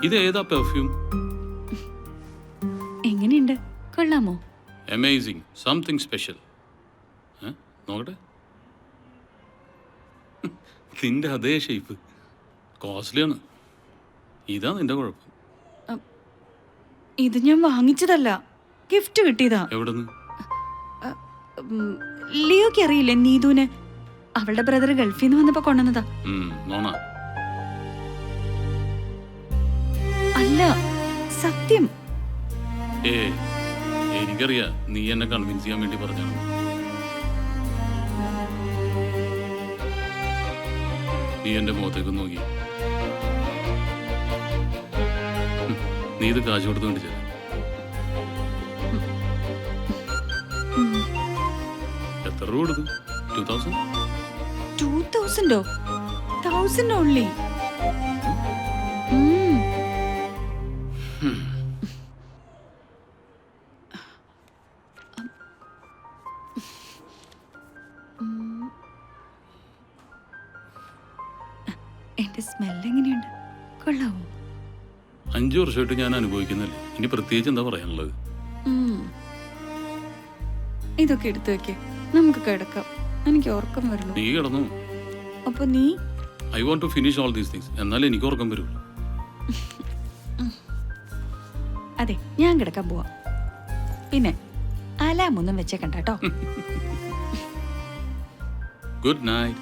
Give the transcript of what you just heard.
ഇത് ഏതാ പെർഫ്യൂം? എങ്ങനെയുണ്ട്, കൊള്ളാമോ? Amazing, something special. നോക്കട്ടെ. നിന്റെ അതേ ഷേപ്പ്, കോസ്റ്റ്ലിയാണ്. ഇതാ നിന്റെ കുഴപ്പം. ഇത് ഞാൻ വാങ്ങിച്ചതല്ല, ഗിഫ്റ്റ് കിട്ടിയതാ. എവിടുന്ന്? ലിയോക്ക് അറിയില്ലേ നീതുവിനെ? അവളുടെ ബ്രദർ ഗൾഫിൽ നിന്ന് വന്നപ്പോ കൊണ്ടുവന്നതാ. നോണ. അല്ല, സത്യം. എനിക്കറിയാ നീ എന്നെ കൺവിൻസ് ചെയ്യാൻ വേണ്ടി പറഞ്ഞാണ്. നീ എന്റെ മുഖത്തേക്ക് നോക്കി. നീ ഇത് കാശ് കൊടുത്തുകൊണ്ട് ചെയ്തു. എത്ര രൂപ കൊടുത്തു? 2000? 2000 1000 ഓൺലി. എന്റെ സ്മെൽ എങ്ങനെയുണ്ട്, കൊള്ളാവോ? 5 വർഷമായിട്ട് ഞാൻ അനുഭവിക്കുന്നില്ലേ, ഇനി പ്രത്യേകിച്ച് എന്താ പറയാനുള്ളത്? ഇതൊക്കെ എടുത്തു വെക്കേ, നമുക്ക് കിടക്കാം. എനിക്ക് ഉറക്കം വരണം. നീ കിടന്നു. അപ്പൊ നീ? I want to finish all these things, എന്നാലേ എനിക്ക് ഉറക്കം വരൂ. അതെ, ഞാൻ കിടക്കാൻ പോവാ. പിന്നെ അലാം ഒന്നും വെച്ചേക്കണ്ട കേട്ടോ. Good night.